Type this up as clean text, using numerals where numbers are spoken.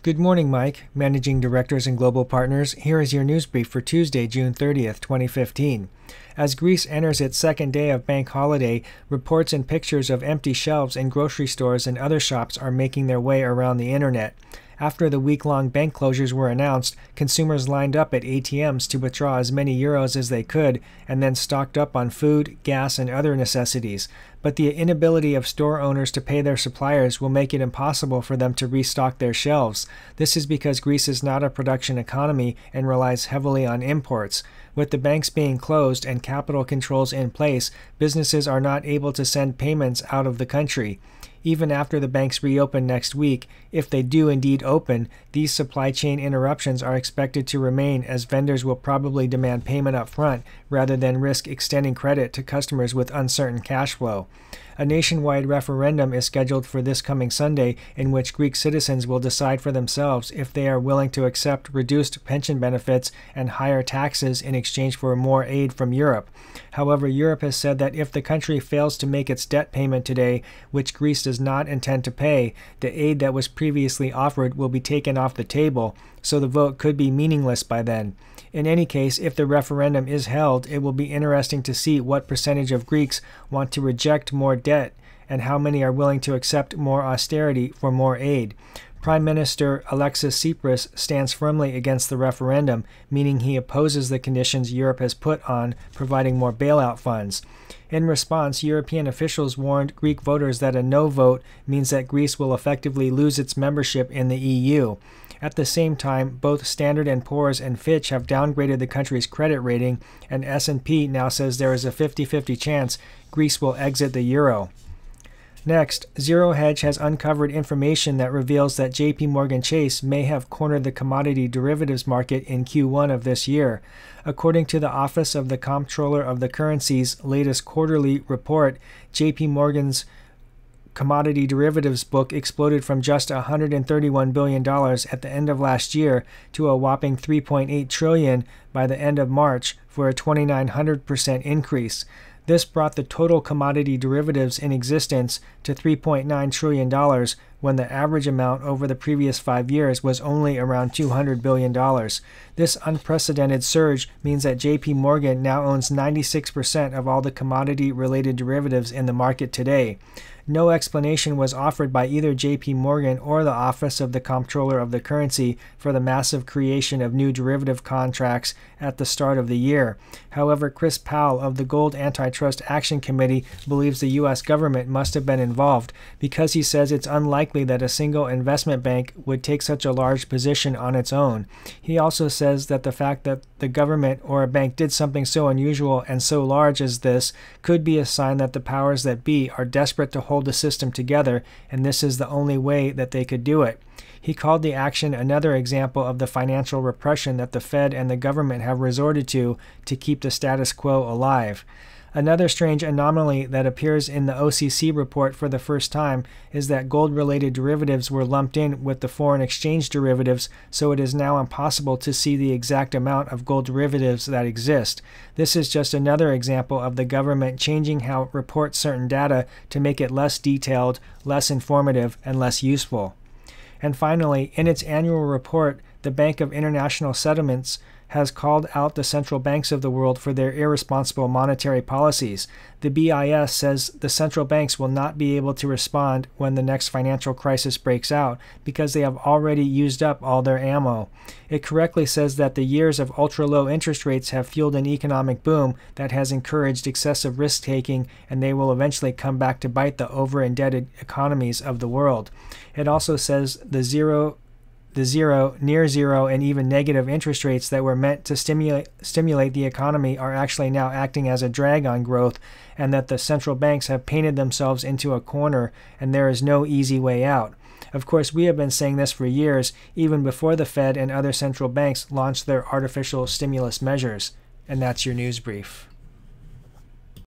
Good morning, Mike, Managing Directors and Global Partners. Here is your news brief for Tuesday, June 30th, 2015. As Greece enters its second day of bank holiday, reports and pictures of empty shelves in grocery stores and other shops are making their way around the internet. After the week-long bank closures were announced, consumers lined up at ATMs to withdraw as many euros as they could and then stocked up on food, gas, and other necessities. But the inability of store owners to pay their suppliers will make it impossible for them to restock their shelves. This is because Greece is not a production economy and relies heavily on imports. With the banks being closed and capital controls in place, businesses are not able to send payments out of the country. Even after the banks reopen next week, if they do indeed open, these supply chain interruptions are expected to remain as vendors will probably demand payment up front rather than risk extending credit to customers with uncertain cash flow. A nationwide referendum is scheduled for this coming Sunday in which Greek citizens will decide for themselves if they are willing to accept reduced pension benefits and higher taxes in exchange for more aid from Europe. However, Europe has said that if the country fails to make its debt payment today, which Greece does not intend to pay, the aid that was previously offered will be taken off the table, so the vote could be meaningless by then. In any case, if the referendum is held, it will be interesting to see what percentage of Greeks want to reject more debt and how many are willing to accept more austerity for more aid. Prime Minister Alexis Tsipras stands firmly against the referendum, meaning he opposes the conditions Europe has put on providing more bailout funds. In response, European officials warned Greek voters that a no vote means that Greece will effectively lose its membership in the EU. At the same time, both Standard & Poor's and Fitch have downgraded the country's credit rating, and S&P now says there is a 50-50 chance Greece will exit the euro. Next, Zero Hedge has uncovered information that reveals that JP Morgan Chase may have cornered the commodity derivatives market in Q1 of this year. According to the Office of the Comptroller of the Currency's latest quarterly report, JP Morgan's commodity derivatives book exploded from just $131 billion at the end of last year to a whopping $3.8 trillion by the end of March for a 2,900% increase. This brought the total commodity derivatives in existence to $3.9 trillion when the average amount over the previous 5 years was only around $200 billion. This unprecedented surge means that JP Morgan now owns 96% of all the commodity-related derivatives in the market today. No explanation was offered by either JP Morgan or the Office of the Comptroller of the Currency for the massive creation of new derivative contracts at the start of the year. However, Chris Powell of the Gold Antitrust Action Committee believes the U.S. government must have been involved because he says it's unlikely that a single investment bank would take such a large position on its own. He also says that the fact that the government or a bank did something so unusual and so large as this could be a sign that the powers that be are desperate to hold the system together, and this is the only way that they could do it. He called the action another example of the financial repression that the Fed and the government have resorted to keep the status quo alive. Another strange anomaly that appears in the OCC report for the first time is that gold-related derivatives were lumped in with the foreign exchange derivatives, so it is now impossible to see the exact amount of gold derivatives that exist. This is just another example of the government changing how it reports certain data to make it less detailed, less informative, and less useful. And finally, in its annual report, the Bank of International Settlements has called out the central banks of the world for their irresponsible monetary policies. The BIS says the central banks will not be able to respond when the next financial crisis breaks out because they have already used up all their ammo. It correctly says that the years of ultra-low interest rates have fueled an economic boom that has encouraged excessive risk-taking, and they will eventually come back to bite the over-indebted economies of the world. It also says the zero, near zero, and even negative interest rates that were meant to stimulate the economy are actually now acting as a drag on growth, and that the central banks have painted themselves into a corner and there is no easy way out. Of course, we have been saying this for years, even before the Fed and other central banks launched their artificial stimulus measures. And that's your news brief.